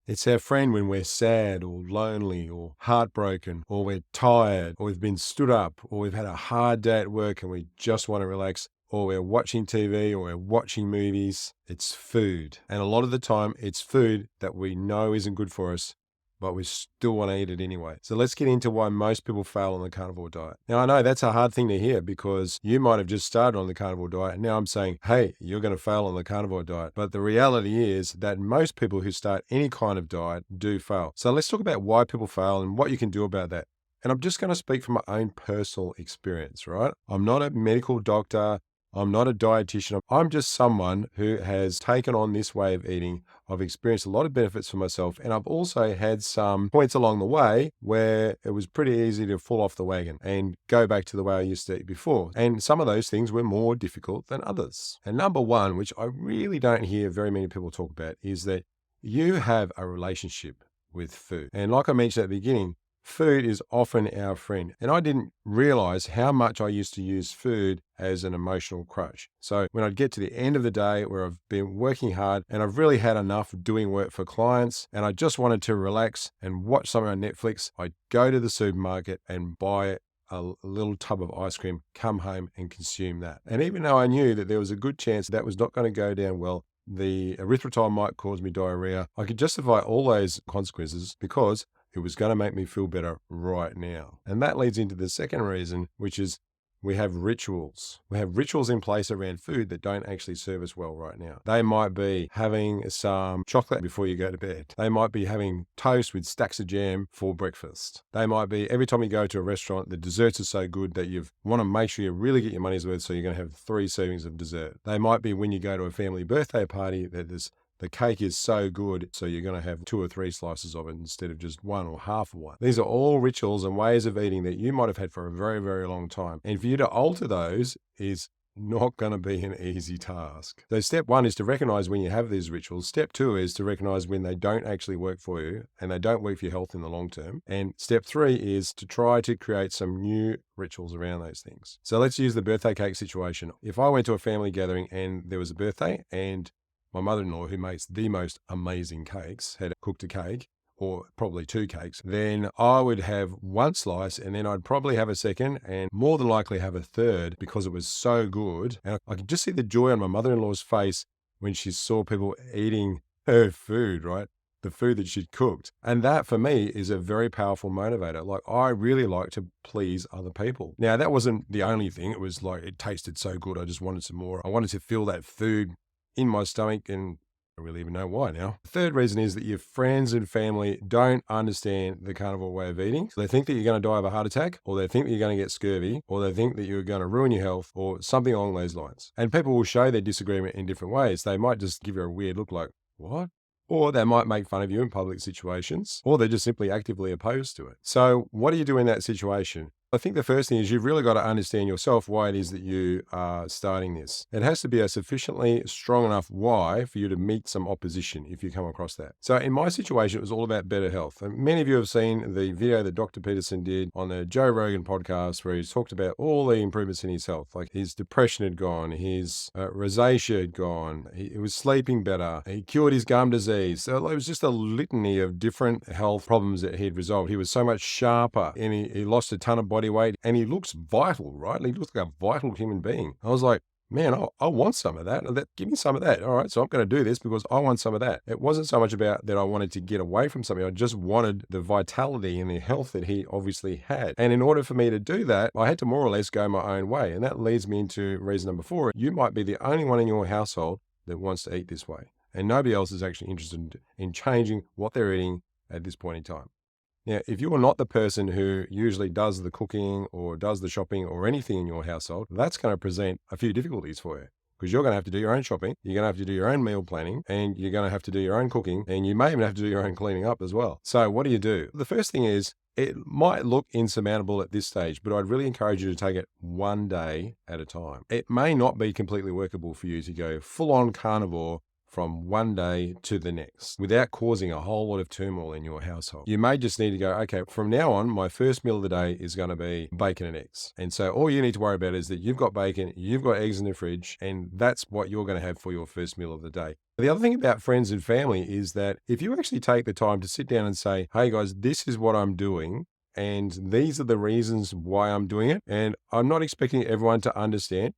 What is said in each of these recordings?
It's our friend when we're sad or lonely or heartbroken or we're tired or we've been stood up or we've had a hard day at work and we just want to relax, or we're watching TV or we're watching movies. It's food. And a lot of the time it's food that we know isn't good for us, but we still want to eat it anyway. So let's get into why most people fail on the carnivore diet. Now, I know that's a hard thing to hear because you might have just started on the carnivore diet. And now I'm saying, hey, you're going to fail on the carnivore diet. But the reality is that most people who start any kind of diet do fail. So let's talk about why people fail and what you can do about that. And I'm just going to speak from my own personal experience, right? I'm not a medical doctor. I'm not a dietitian. I'm just someone who has taken on this way of eating. I've experienced a lot of benefits for myself, and I've also had some points along the way where it was pretty easy to fall off the wagon and go back to the way I used to eat before. And some of those things were more difficult than others. And number one, which I really don't hear very many people talk about, is that you have a relationship with food. And like I mentioned at the beginning, food is often our friend. And I didn't realize how much I used to use food as an emotional crutch. So when I'd get to the end of the day where I've been working hard and I've really had enough doing work for clients and I just wanted to relax and watch something on Netflix, I'd go to the supermarket and buy a little tub of ice cream, come home and consume that. And even though I knew that there was a good chance that was not going to go down well, the erythritol might cause me diarrhea, I could justify all those consequences because it was going to make me feel better right now. And that leads into the second reason, which is we have rituals. We have rituals in place around food that don't actually serve us well right now. They might be having some chocolate before you go to bed. They might be having toast with stacks of jam for breakfast. They might be every time you go to a restaurant, the desserts are so good that you want to make sure you really get your money's worth, so you're going to have 3 servings of dessert. They might be when you go to a family birthday party that the cake is so good, so you're going to have 2 or 3 slices of it instead of just 1 or half of one. These are all rituals and ways of eating that you might have had for a very, very long time. And for you to alter those is not going to be an easy task. So step 1 is to recognize when you have these rituals. Step 2 is to recognize when they don't actually work for you and they don't work for your health in the long term. And step 3 is to try to create some new rituals around those things. So let's use the birthday cake situation. If I went to a family gathering and there was a birthday and my mother-in-law, who makes the most amazing cakes, had cooked a cake, or probably 2 cakes, then I would have 1 slice and then I'd probably have a second and more than likely have a third because it was so good. And I could just see the joy on my mother-in-law's face when she saw people eating her food, right? The food that she'd cooked. And that for me is a very powerful motivator. Like, I really like to please other people. Now, that wasn't the only thing. It was like, it tasted so good. I just wanted some more. I wanted to feel that food in my stomach, and I don't really even know why now. The third reason is that your friends and family don't understand the carnivore way of eating. So they think that you're going to die of a heart attack, or they think that you're going to get scurvy, or they think that you're going to ruin your health, or something along those lines. And people will show their disagreement in different ways. They might just give you a weird look like, what? Or they might make fun of you in public situations, or they're just simply actively opposed to it. So what do you do in that situation? I think the first thing is you've really got to understand yourself why it is that you are starting this. It has to be a sufficiently strong enough why for you to meet some opposition if you come across that. So in my situation, it was all about better health. And many of you have seen the video that Dr. Peterson did on the Joe Rogan podcast where he talked about all the improvements in his health. Like his depression had gone, his rosacea had gone, he was sleeping better, he cured his gum disease. So it was just a litany of different health problems that he'd resolved. He was so much sharper and he lost a ton of body weight and he looks vital, right? He looks like a vital human being. I was like, man, I want some of that. Give me some of that. All right, so I'm going to do this because I want some of that. It wasn't so much about that I wanted to get away from something. I just wanted the vitality and the health that he obviously had. And in order for me to do that, I had to more or less go my own way. And that leads me into reason number 4. You might be the only one in your household that wants to eat this way. And nobody else is actually interested in changing what they're eating at this point in time. Now, if you are not the person who usually does the cooking or does the shopping or anything in your household, that's going to present a few difficulties for you because you're going to have to do your own shopping, you're going to have to do your own meal planning, and you're going to have to do your own cooking, and you may even have to do your own cleaning up as well. So what do? The first thing is, it might look insurmountable at this stage, but I'd really encourage you to take it one day at a time. It may not be completely workable for you to go full on carnivore from one day to the next without causing a whole lot of turmoil in your household. You may just need to go, okay, from now on, my first meal of the day is going to be bacon and eggs. And so all you need to worry about is that you've got bacon, you've got eggs in the fridge, and that's what you're going to have for your first meal of the day. The other thing about friends and family is that if you actually take the time to sit down and say, hey guys, this is what I'm doing, and these are the reasons why I'm doing it, and I'm not expecting everyone to understand,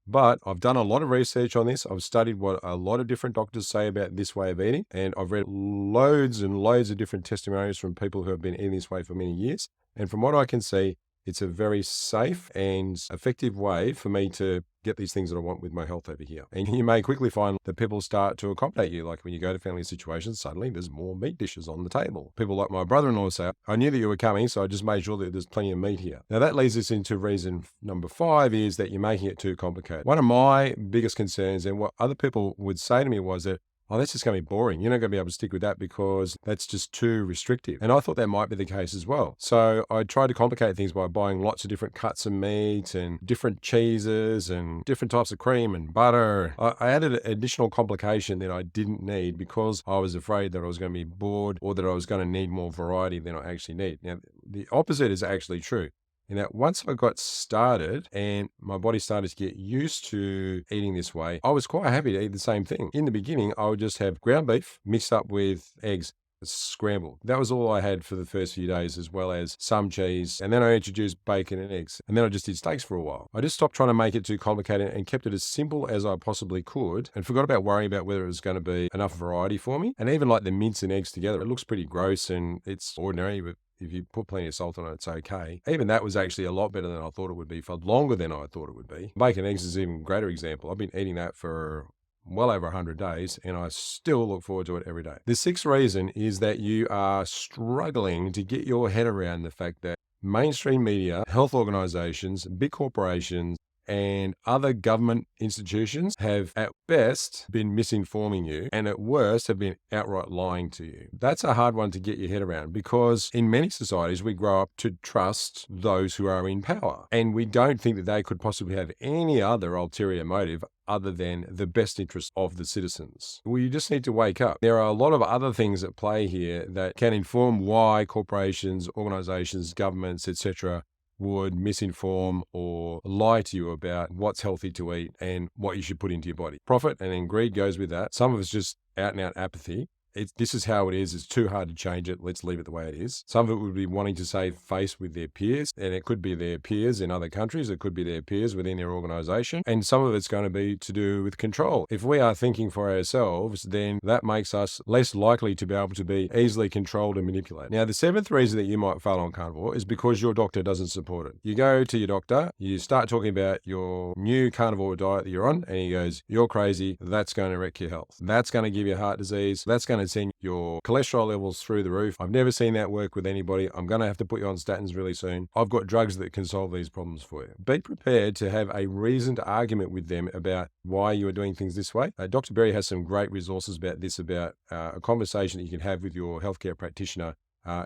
but I've done a lot of research on this. I've studied what a lot of different doctors say about this way of eating, and I've read loads and loads of different testimonials from people who have been eating this way for many years. And from what I can see, it's a very safe and effective way for me to get these things that I want with my health over here. And you may quickly find that people start to accommodate you. Like when you go to family situations, suddenly there's more meat dishes on the table. People like my brother-in-law say, I knew that you were coming, so I just made sure that there's plenty of meat here. Now that leads us into reason number 5 is that you're making it too complicated. One of my biggest concerns and what other people would say to me was that, oh, that's just going to be boring. You're not going to be able to stick with that because that's just too restrictive. And I thought that might be the case as well. So I tried to complicate things by buying lots of different cuts of meat and different cheeses and different types of cream and butter. I added an additional complication that I didn't need because I was afraid that I was going to be bored or that I was going to need more variety than I actually need. Now, the opposite is actually true. And that once I got started and my body started to get used to eating this way, I was quite happy to eat the same thing. In the beginning, I would just have ground beef mixed up with eggs, scrambled. That was all I had for the first few days, as well as some cheese. And then I introduced bacon and eggs. And then I just did steaks for a while. I just stopped trying to make it too complicated and kept it as simple as I possibly could and forgot about worrying about whether it was going to be enough variety for me. And even like the mince and eggs together, it looks pretty gross and it's ordinary, but if you put plenty of salt on it, it's okay. Even that was actually a lot better than I thought it would be for longer than I thought it would be. Bacon and eggs is an even greater example. I've been eating that for well over 100 days, and I still look forward to it every day. The 6th reason is that you are struggling to get your head around the fact that mainstream media, health organizations, big corporations, and other government institutions have at best been misinforming you and at worst have been outright lying to you. That's a hard one to get your head around because in many societies we grow up to trust those who are in power and we don't think that they could possibly have any other ulterior motive other than the best interest of the citizens. Well, you just need to wake up. There are a lot of other things at play here that can inform why corporations, organizations, governments, etc., would misinform or lie to you about what's healthy to eat and what you should put into your body. Profit and then greed goes with that. Some of it's just out and out apathy. This is how it is. It's too hard to change it. Let's leave it the way it is. Some of it would be wanting to save face with their peers, and it could be their peers in other countries. It could be their peers within their organization. And some of it's going to be to do with control. If we are thinking for ourselves, then that makes us less likely to be able to be easily controlled and manipulated. Now, the 7th reason that you might fail on carnivore is because your doctor doesn't support it. You go to your doctor, you start talking about your new carnivore diet that you're on, and he goes, you're crazy. That's going to wreck your health. That's going to give you heart disease. That's going to send your cholesterol levels through the roof. I've never seen that work with anybody. I'm going to have to put you on statins really soon. I've got drugs that can solve these problems for you. Be prepared to have a reasoned argument with them about why you are doing things this way. Dr. Berry has some great resources about this, about a conversation that you can have with your healthcare practitioner,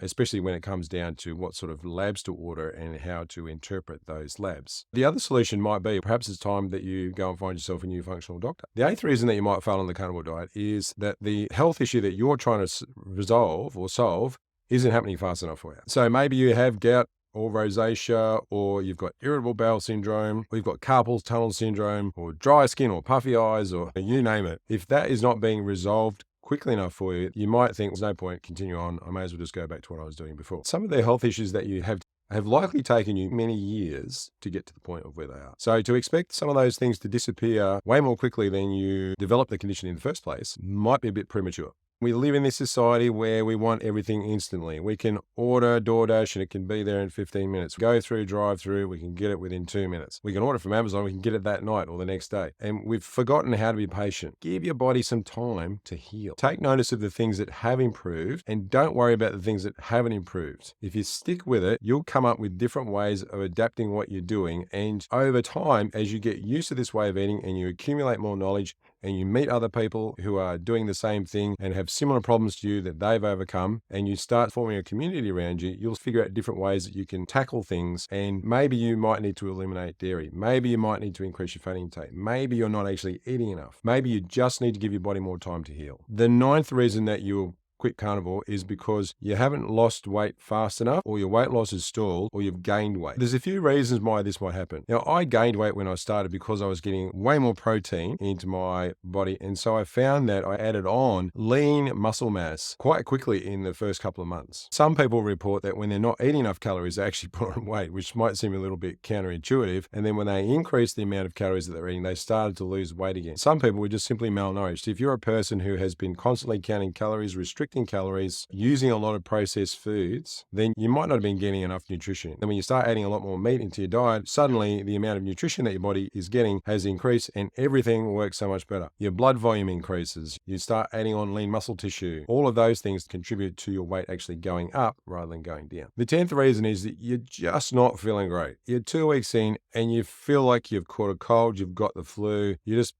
especially when it comes down to what sort of labs to order and how to interpret those labs. The other solution might be perhaps it's time that you go and find yourself a new functional doctor. The 8th reason that you might fail on the carnivore diet is that the health issue that you're trying to resolve or solve isn't happening fast enough for you. So maybe you have gout or rosacea, or you've got irritable bowel syndrome, or you've got carpal tunnel syndrome, or dry skin, or puffy eyes, or you name it. If that is not being resolved quickly enough for you, you might think there's no point continue on. I may as well just go back to what I was doing before. Some of the health issues that you have likely taken you many years to get to the point of where they are. So to expect some of those things to disappear way more quickly than you develop the condition in the first place might be a bit premature. We live in this society where we want everything instantly. We can order DoorDash and it can be there in 15 minutes. Go through, drive through, we can get it within 2 minutes. We can order from Amazon, we can get it that night or the next day. And we've forgotten how to be patient. Give your body some time to heal. Take notice of the things that have improved and don't worry about the things that haven't improved. If you stick with it, you'll come up with different ways of adapting what you're doing. And over time, as you get used to this way of eating and you accumulate more knowledge, and you meet other people who are doing the same thing and have similar problems to you that they've overcome, and you start forming a community around you, you'll figure out different ways that you can tackle things. And maybe you might need to eliminate dairy. Maybe you might need to increase your fat intake. Maybe you're not actually eating enough. Maybe you just need to give your body more time to heal. The ninth reason that you'll quit carnivore is because you haven't lost weight fast enough, or your weight loss is stalled, or you've gained weight. There's a few reasons why this might happen. Now, I gained weight when I started because I was getting way more protein into my body, and so I found that I added on lean muscle mass quite quickly in the first couple of months. Some people report that when they're not eating enough calories, they actually put on weight, which might seem a little bit counterintuitive, and then when they increase the amount of calories that they're eating, they started to lose weight again. Some people were just simply malnourished. If you're a person who has been constantly counting calories, restricting calories, using a lot of processed foods, then you might not have been getting enough nutrition. And when you start adding a lot more meat into your diet, suddenly the amount of nutrition that your body is getting has increased, and everything works so much better. Your blood volume increases. You start adding on lean muscle tissue. All of those things contribute to your weight actually going up rather than going down. The 10th reason is that you're just not feeling great. You're 2 weeks in and you feel like you've caught a cold, you've got the flu, you're just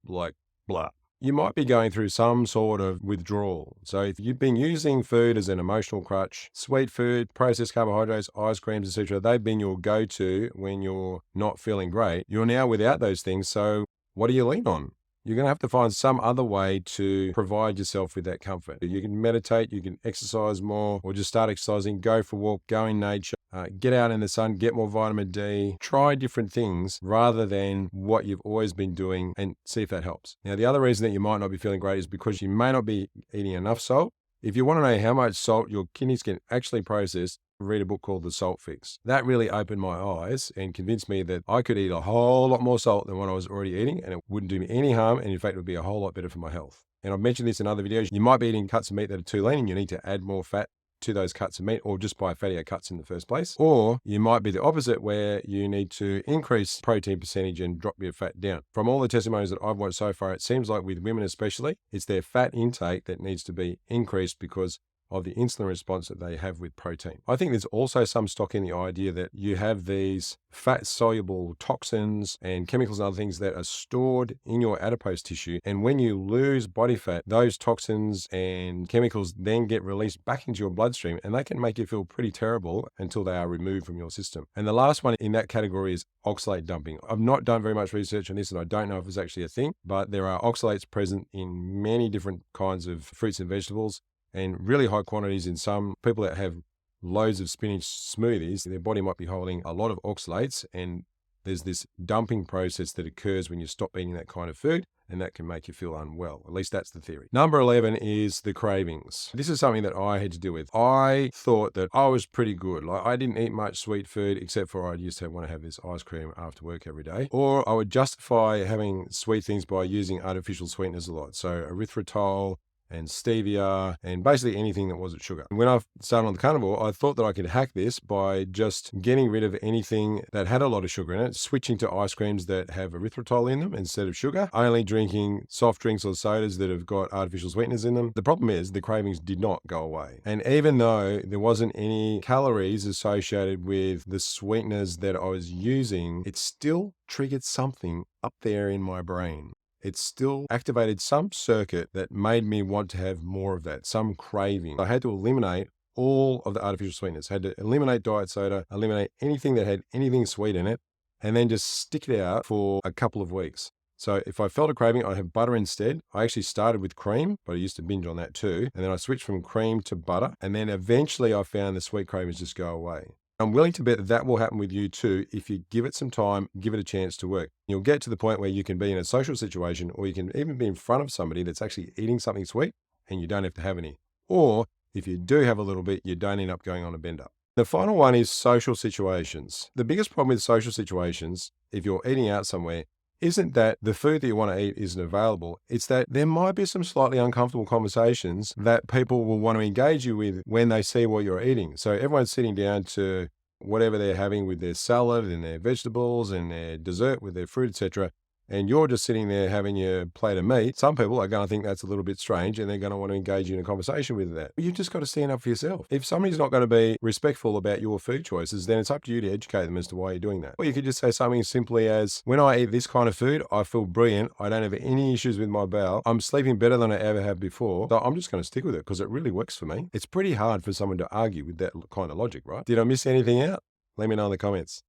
like blah. You might be going through some sort of withdrawal. So if you've been using food as an emotional crutch, sweet food, processed carbohydrates, ice creams, etc., they've been your go-to when you're not feeling great. You're now without those things. So what do you lean on? You're going to have to find some other way to provide yourself with that comfort. You can meditate, you can exercise more, or just start exercising, go for a walk, go in nature, get out in the sun, get more vitamin D, try different things rather than what you've always been doing, and see if that helps. Now, the other reason that you might not be feeling great is because you may not be eating enough salt. If you want to know how much salt your kidneys can actually process, read a book called The Salt Fix. That really opened my eyes and convinced me that I could eat a whole lot more salt than what I was already eating, and it wouldn't do me any harm, and in fact, it would be a whole lot better for my health. And I've mentioned this in other videos. You might be eating cuts of meat that are too lean, and you need to add more fat to those cuts of meat, or just buy fattier cuts in the first place. Or you might be the opposite, where you need to increase protein percentage and drop your fat down. From all the testimonies that I've watched so far, it seems like with women especially, it's their fat intake that needs to be increased because of the insulin response that they have with protein. I think there's also some stock in the idea that you have these fat-soluble toxins and chemicals and other things that are stored in your adipose tissue. And when you lose body fat, those toxins and chemicals then get released back into your bloodstream, and they can make you feel pretty terrible until they are removed from your system. And the last one in that category is oxalate dumping. I've not done very much research on this, and I don't know if it's actually a thing, but there are oxalates present in many different kinds of fruits and vegetables, and really high quantities in some. People that have loads of spinach smoothies, their body might be holding a lot of oxalates, and there's this dumping process that occurs when you stop eating that kind of food, and that can make you feel unwell. At least that's the theory. Number 11 is the cravings. This is something that I had to deal with. I thought that I was pretty good. Like, I didn't eat much sweet food, except for I used to want to have this ice cream after work every day. Or I would justify having sweet things by using artificial sweeteners a lot. So erythritol and stevia, and basically anything that wasn't sugar. When I started on the carnivore, I thought that I could hack this by just getting rid of anything that had a lot of sugar in it, switching to ice creams that have erythritol in them instead of sugar, only drinking soft drinks or sodas that have got artificial sweeteners in them. The problem is the cravings did not go away. And even though there wasn't any calories associated with the sweeteners that I was using, it still triggered something up there in my brain. It still activated some circuit that made me want to have more of that, some craving. I had to eliminate all of the artificial sweeteners. I had to eliminate diet soda, eliminate anything that had anything sweet in it, and then just stick it out for a couple of weeks. So if I felt a craving, I'd have butter instead. I actually started with cream, but I used to binge on that too. And then I switched from cream to butter. And then eventually I found the sweet cravings just go away. I'm willing to bet that that will happen with you too if you give it some time, give it a chance to work. You'll get to the point where you can be in a social situation, or you can even be in front of somebody that's actually eating something sweet and you don't have to have any. Or if you do have a little bit, you don't end up going on a bender. The final one is social situations. The biggest problem with social situations, if you're eating out somewhere, isn't that the food that you want to eat isn't available. It's that there might be some slightly uncomfortable conversations that people will want to engage you with when they see what you're eating. So everyone's sitting down to whatever they're having with their salad and their vegetables and their dessert with their fruit, etc. and you're just sitting there having your plate of meat, some people are going to think that's a little bit strange and they're going to want to engage you in a conversation with that. You've just got to stand up for yourself. If somebody's not going to be respectful about your food choices, then it's up to you to educate them as to why you're doing that. Or you could just say something simply as, when I eat this kind of food, I feel brilliant. I don't have any issues with my bowel. I'm sleeping better than I ever have before. So I'm just going to stick with it because it really works for me. It's pretty hard for someone to argue with that kind of logic, right? Did I miss anything out? Let me know in the comments.